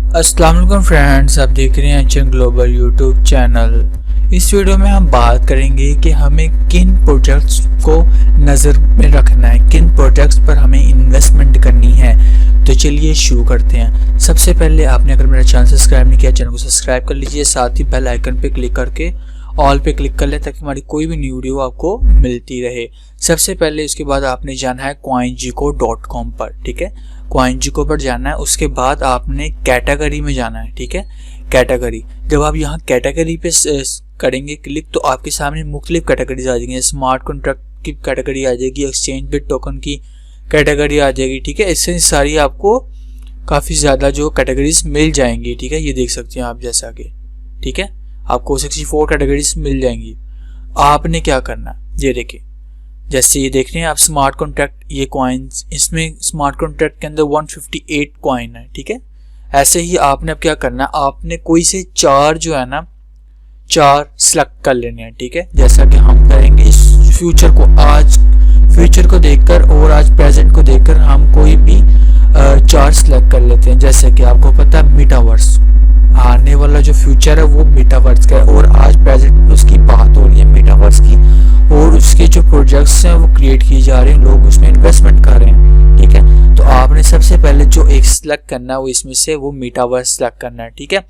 अस्सलाम वालेकुम फ्रेंड्स, आप देख रहे हैं एचएन ग्लोबल यूट्यूब चैनल। इस वीडियो में हम बात करेंगे कि हमें किन प्रोजेक्ट्स को नज़र में रखना है, किन प्रोजेक्ट्स पर हमें इन्वेस्टमेंट करनी है। तो चलिए शुरू करते हैं। सबसे पहले आपने अगर मेरा चैनल सब्सक्राइब नहीं किया, चैनल को सब्सक्राइब कर लीजिए, साथ ही बेल आइकन पे क्लिक करके ऑल पे क्लिक कर ले ताकि हमारी कोई भी न्यू वीडियो आपको मिलती रहे। सबसे पहले इसके बाद आपने जाना है coingeeko.com पर, ठीक है। coingeeko पर जाना है, उसके बाद आपने कैटेगरी में जाना है, ठीक है। कैटेगरी, जब आप यहाँ कैटेगरी पे करेंगे क्लिक तो आपके सामने मुख्तलिफ कैटेगरीज आ जाएंगी। स्मार्ट कॉन्ट्रैक्ट की कैटेगरी आ जाएगी, एक्सचेंज बिट टोकन की कैटेगरी आ जाएगी, ठीक है। इससे सारी आपको काफ़ी ज़्यादा जो कैटेगरीज मिल जाएंगी, ठीक है। ये देख सकते हैं आप जैसा कि, ठीक है, आपको 64 कैटेगरीज मिल जाएंगी। आपने क्या करना, ये देखिए, जैसे ये देख रहे हैं आप स्मार्ट कॉन्ट्रैक्ट, ये कॉइन्स, इसमें स्मार्ट कॉन्ट्रैक्ट के अंदर 158 कॉइन है, ठीक है। ऐसे ही आपने अब क्या करना, आपने कोई से चार जो है ना, चार सेलेक्ट कर लेने हैं, ठीक है। जैसा कि हम करेंगे इस फ्यूचर को, आज फ्यूचर को देखकर और आज प्रेजेंट को देखकर हम कोई भी चार सेलेक्ट कर लेते हैं। जैसे कि आपको पता है मेटावर्स, आने वाला जो फ्यूचर है वो मेटावर्स का है और आज प्रेजेंट उसकी बात हो रही है मेटावर्स की, और उसके जो प्रोजेक्ट्स हैं वो क्रिएट किए जा रहे हैं, लोग उसमें इन्वेस्टमेंट कर रहे हैं, ठीक है। तो आपने सबसे पहले जो एक सेलेक्ट करना है वो इसमें से वो मेटावर्स सेलेक्ट करना है, ठीक है।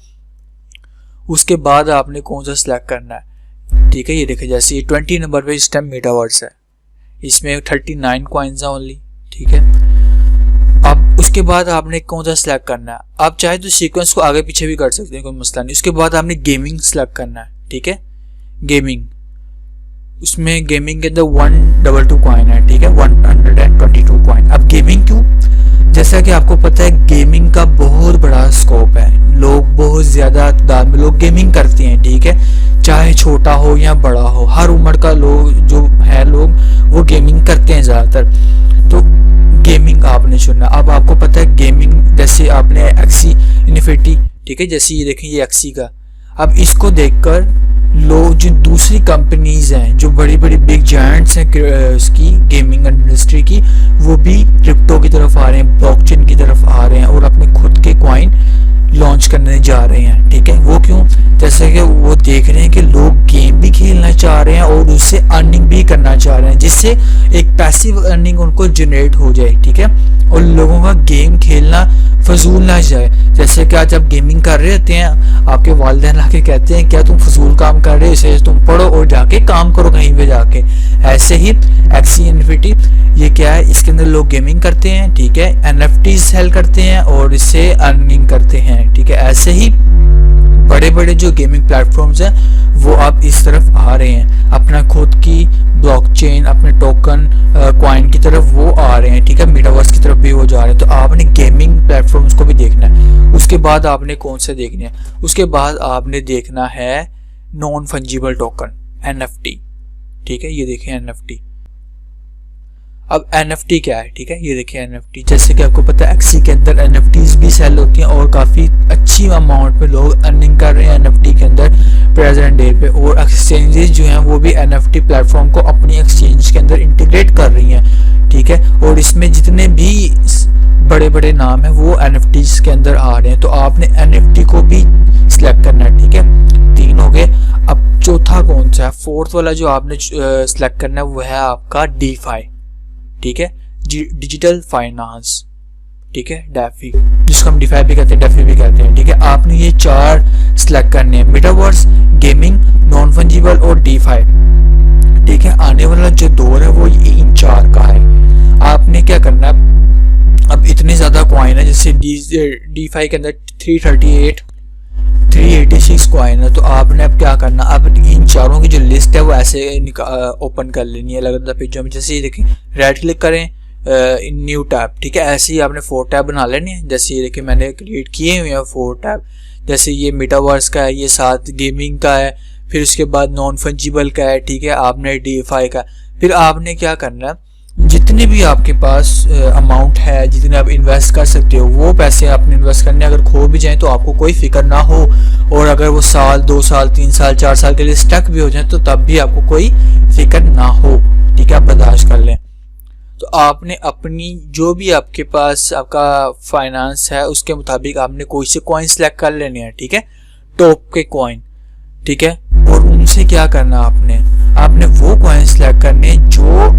उसके बाद आपने कौन सा सेलेक्ट करना है, ठीक है। ये देखिए, जैसे ये 20 नंबर पे इस टाइम मेटावर्स है, इसमें 39 कॉइन्स हैं ओनली, ठीक है। अब उसके बाद आपने कौन सा सेलेक्ट करना है, आप चाहे तो सीक्वेंस को आगे पीछे भी कर सकते हैं, कोई मसला नहीं। उसके बाद आपने गेमिंग सेलेक्ट करना है, ठीक है। गेमिंग, उसमें गेमिंग के अंदर 122 कॉइन है, ठीक है, 122 कॉइन। अब गेमिंग क्यों, जैसा कि आपको पता है गेमिंग का बहुत बड़ा स्कोप है, लोग बहुत ज़्यादा तादाद में लोग गेमिंग करते हैं, ठीक है। चाहे छोटा हो या बड़ा हो, हर उम्र का लोग जो है लोग वो गेमिंग करते हैं ज़्यादातर। तो गेमिंग आपने चुना। अब आपको पता है गेमिंग, जैसे आपने एक्सी इन्फिनिटी, ठीक है, जैसे ये देखें ये एक्सी का, अब इसको देखकर लोग जो दूसरी कंपनीज हैं, जो बड़ी बड़ी बिग जायंट्स हैं इसकी गेमिंग इंडस्ट्री की, वो भी क्रिप्टो की तरफ आ रहे हैं, ब्लॉकचेन की तरफ आ रहे हैं और अपने खुद के कॉइन लॉन्च करने जा रहे हैं, ठीक है। वो क्यों, जैसे कि वो देख रहे हैं कि लोग गेम भी खेलना चाह रहे हैं और उससे अर्निंग भी करना चाह रहे हैं, जिससे एक पैसिव अर्निंग उनको जनरेट हो जाए, ठीक है, और लोगों का गेम खेलना फजूल ना जाए। जैसे कि आज आप गेमिंग कर रहे होते हैं, आपके वालिदैन आके कहते हैं क्या तुम फजूल काम कर रहे हो, इसे तुम पढ़ो और जाके काम करो कहीं पे जाके। ऐसे ही एक्सी इन्फिनिटी, ये क्या है, इसके अंदर लोग गेमिंग करते हैं, ठीक है, एनएफटी सेल करते हैं और इससे अर्निंग करते हैं, ठीक है। ऐसे ही बड़े बड़े जो गेमिंग प्लेटफॉर्म्स हैं वो अब इस तरफ आ रहे हैं, अपना खुद की ब्लॉकचेन, अपने टोकन कॉइन की तरफ वो आ रहे हैं, ठीक है, मेटावर्स की तरफ भी वो जा रहे हैं। तो आपने गेमिंग प्लेटफॉर्म्स को भी देखना है। उसके बाद आपने कौन से देखने हैं, उसके बाद आपने देखना है नॉन फंजिबल टोकन, एनएफटी, ठीक है। ये देखें एनएफटी, अब एनएफटी क्या है, ठीक है, ये देखिए एनएफटी, जैसे कि आपको पता है एक्सी के अंदर एनएफटीज भी सेल होती हैं और काफ़ी अच्छी अमाउंट में लोग अर्निंग कर रहे हैं एनएफटी के अंदर प्रेजेंट डे पे। और एक्सचेंजेस जो हैं वो भी एनएफटी प्लेटफॉर्म को अपनी एक्सचेंज के अंदर इंटीग्रेट कर रही हैं, ठीक है। और इसमें जितने भी बड़े बड़े नाम हैं वो एनएफटीज के अंदर आ रहे हैं। तो आपने एनएफटी को भी सिलेक्ट करना है, ठीक है, 3 हो गए। अब चौथा कौन सा है, फोर्थ वाला जो आपने सिलेक्ट करना है वो है आपका डीफाई, ठीक है, डिजिटल फाइनेंस, ठीक है, डेफी, जिसको हम डिफाई भी कहते हैं, डेफी भी कहते हैं, ठीक है। आपने ये चार सिलेक्ट करने हैं, मेटावर्स, गेमिंग, नॉन फंजिबल और डीफाई, ठीक है। आने वाला जो दौर है वो इन चार का है। आपने क्या करना है, अब इतने ज़्यादा कॉइन है, जैसे डीफाई के अंदर 386 कॉइन है। तो आपने अब क्या करना, अब इन चारों की जो लिस्ट है वो ऐसे ओपन कर लेनी है अलग अलग पेजों में। जैसे ये देखिए, राइट क्लिक करें, न्यू टैब, ठीक है। ऐसे ही आपने 4 टैब बना लेने हैं। जैसे ये देखिए मैंने क्रिएट किए हुए हैं 4 टैब, जैसे ये मेटावर्स का है, ये साथ गेमिंग का है, फिर उसके बाद नॉन फंजिबल का है, ठीक है, आपने डीफाई का। फिर आपने क्या करना है, जितने भी आपके पास अमाउंट है, जितने आप इन्वेस्ट कर सकते हो वो पैसे आपने इन्वेस्ट करने, अगर खो भी जाए तो आपको कोई फिक्र ना हो, और अगर वो साल 2 साल 3 साल 4 साल के लिए स्टक भी हो जाए तो तब भी आपको कोई फिक्र ना हो, ठीक है, आप बर्दाश्त कर लें। तो आपने अपनी जो भी आपके पास आपका फाइनेंस है उसके मुताबिक आपने कोई से कॉइन सेलेक्ट कर लेने हैं, ठीक है, टॉप के कॉइन, ठीक है। और उनसे क्या करना, आपने वो कॉइन सेलेक्ट करने जो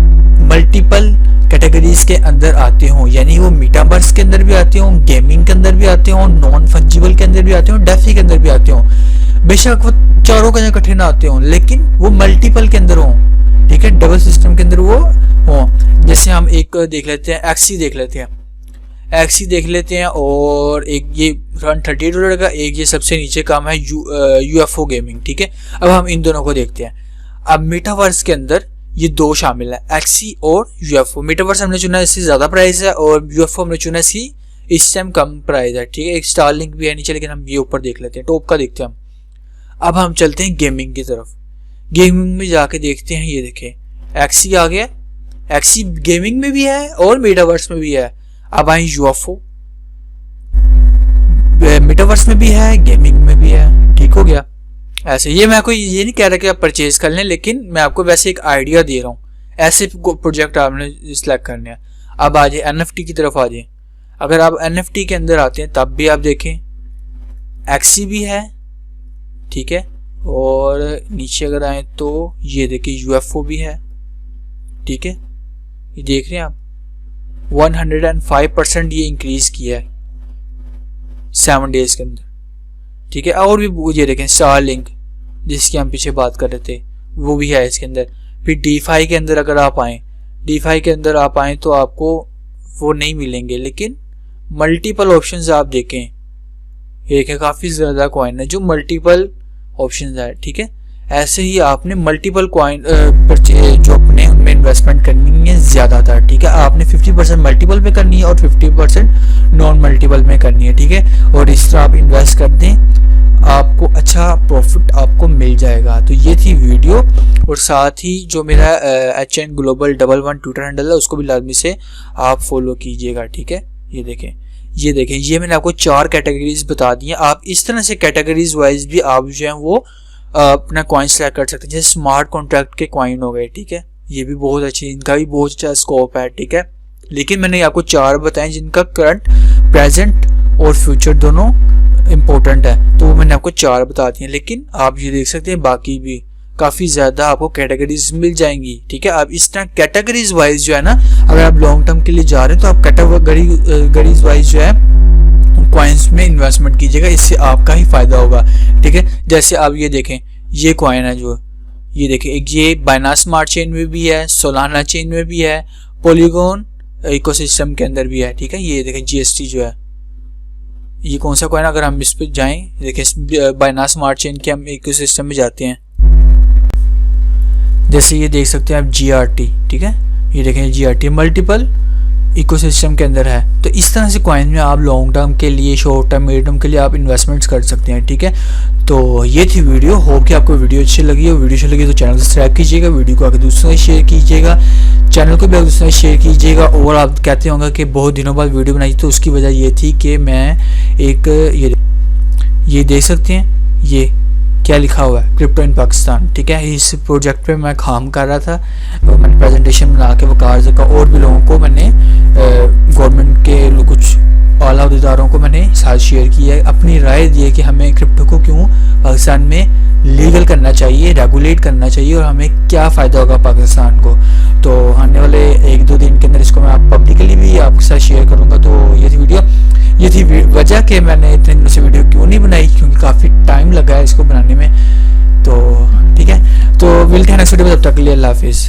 मल्टीपल कैटेगरीज के अंदर आते हों, यानी वो मीटावर्स के अंदर भी आते हों, गेमिंग के अंदर भी आते हों, नॉन फंजिबल के अंदर भी आते हों, डेफी के अंदर भी आते हों। बेशक वो चारों के इकट्ठे ना आते हों, लेकिन वो मल्टीपल के अंदर हों, ठीक है, डबल सिस्टम के अंदर वो हों। जैसे हम एक देख लेते हैं, एक्सी देख लेते हैं और एक ये $138 का, एक ये सबसे नीचे काम है यूएफओ गेमिंग, ठीक है। अब हम इन दोनों को देखते हैं। अब मेटावर्स के अंदर ये दो शामिल है, एक्सी और यूएफओ। मेटावर्स हमने चुना इससे ज्यादा प्राइस है और यूएफओ हमने चुना इस टाइम कम प्राइस है, ठीक है। एक स्टारलिंक भी है नीचे, लेकिन हम ये ऊपर देख लेते हैं, टॉप का देखते हैं हम। अब हम चलते हैं गेमिंग की तरफ। गेमिंग में जाके देखते हैं, ये देखें एक्सी आ गया, एक्सी गेमिंग में भी है और मेटावर्स में भी है। अब आए यूएफओ, मेटावर्स में भी है, गेमिंग में भी है, ठीक हो गया। ऐसे ये मैं कोई ये नहीं कह रहा कि आप परचेज कर लें, लेकिन मैं आपको वैसे एक आइडिया दे रहा हूँ, ऐसे प्रोजेक्ट आपने सिलेक्ट करने हैं। अब आ जाए एनएफटी की तरफ आ जाए। अगर आप एनएफटी के अंदर आते हैं तब भी आप देखें एक्सी भी है, ठीक है, और नीचे अगर आए तो ये देखिए यूएफओ भी है, ठीक है। ये देख रहे हैं आप 105% ये इंक्रीज किया है 7 डेज के अंदर, ठीक है। और भी ये देखें स्टारलिंक जिसकी हम पीछे बात कर रहे थे वो भी है इसके अंदर। फिर डीफाई के अंदर अगर आप आए, डीफाई के अंदर आप आए तो आपको वो नहीं मिलेंगे, लेकिन मल्टीपल ऑप्शंस आप देखें, एक है काफ़ी ज़्यादा कॉइन है जो मल्टीपल ऑप्शंस है, ठीक है। ऐसे ही आपने मल्टीपल कॉइन जो अपने उनमें इन्वेस्टमेंट करनी है ज़्यादातर, ठीक है। आपने 50% मल्टीपल में करनी है और 50% नॉन मल्टीपल में करनी है, ठीक है। और इस तरह आप इन्वेस्ट कर दें, आपको अच्छा प्रॉफिट आपको मिल जाएगा। तो ये थी वीडियो, और साथ ही जो मेरा HN Global 11 ट्विटर हैंडल है उसको भी लाजमी से आप फॉलो कीजिएगा, ठीक है। ये देखें ये मैंने आपको 4 कैटेगरीज बता दी हैं। आप इस तरह से कैटेगरीज वाइज भी आप जो है वो अपना कॉइन सेलेक्ट कर सकते हैं। जैसे स्मार्ट कॉन्ट्रैक्ट के कॉइन हो गए, ठीक है, ये भी बहुत अच्छे, इनका भी बहुत अच्छा स्कोप है, ठीक है। लेकिन मैंने आपको 4 बताए जिनका करंट, प्रेजेंट और फ्यूचर दोनों इम्पोर्टेंट है, तो वो मैंने आपको 4 बता दिए। लेकिन आप ये देख सकते हैं बाकी भी काफ़ी ज़्यादा आपको कैटेगरीज मिल जाएंगी, ठीक है। आप इस तरह कैटेगरीज वाइज जो है ना, अगर आप लॉन्ग टर्म के लिए जा रहे हैं तो आप कैटेगरीज वाइज जो है कॉइन्स में इन्वेस्टमेंट कीजिएगा, इससे आपका ही फायदा होगा, ठीक है। जैसे आप ये देखें, ये कॉइन है जो ये देखें, एक ये बाइनांस स्मार्ट चेन में भी है, सोलाना चेन में भी है, पॉलीगॉन इकोसिस्टम के अंदर भी है, ठीक है। ये देखें जीएसटी जो है, ये कौन सा कॉइन, अगर हम इस पर जाएं, देखें बाइनांस स्मार्ट चेन के हम इकोसिस्टम में जाते हैं, जैसे ये देख सकते हैं आप जीआरटी, ठीक है। ये देखें जीआरटी मल्टीपल इकोसिस्टम के अंदर है। तो इस तरह से कॉइन में आप लॉन्ग टर्म के लिए, शॉर्ट टर्म, मीडियम टर्म के लिए आप इन्वेस्टमेंट्स कर सकते हैं, ठीक है। तो ये थी वीडियो, होप कि आपको वीडियो अच्छी लगी हो। वीडियो अच्छी लगी तो चैनल को सब्सक्राइब कीजिएगा, वीडियो को आगे दूसरों से शेयर कीजिएगा, चैनल को भी आगे दूसरों से शेयर कीजिएगा। और आप कहते होंगे कि बहुत दिनों बाद वीडियो बनाई, तो उसकी वजह ये थी कि मैं एक ये देख सकते हैं ये क्या लिखा हुआ है, क्रिप्टो इन पाकिस्तान, ठीक है। इस प्रोजेक्ट पे मैं काम कर रहा था, मैंने प्रेजेंटेशन बना के वकार का और भी लोगों को मैंने गवर्नमेंट के कुछ आला अहदेदारों को मैंने साथ शेयर किया है, अपनी राय दी है कि हमें क्रिप्टो को क्यों पाकिस्तान में लीगल करना चाहिए, रेगुलेट करना चाहिए और हमें क्या फ़ायदा होगा पाकिस्तान को। तो आने वाले 1-2 दिन के अंदर इसको मैं आप पब्लिकली भी आपके साथ शेयर करूँगा। तो ये थी वीडियो, ये थी वजह कि मैंने इतने दिनों से वीडियो क्यों नहीं बनाई, क्योंकि काफ़ी टाइम लगा है इसको बनाने में। तो ठीक है, तो मिलते हैं नेक्स्ट वीडियो में, तब तक के लिए अल्लाह हाफिज़।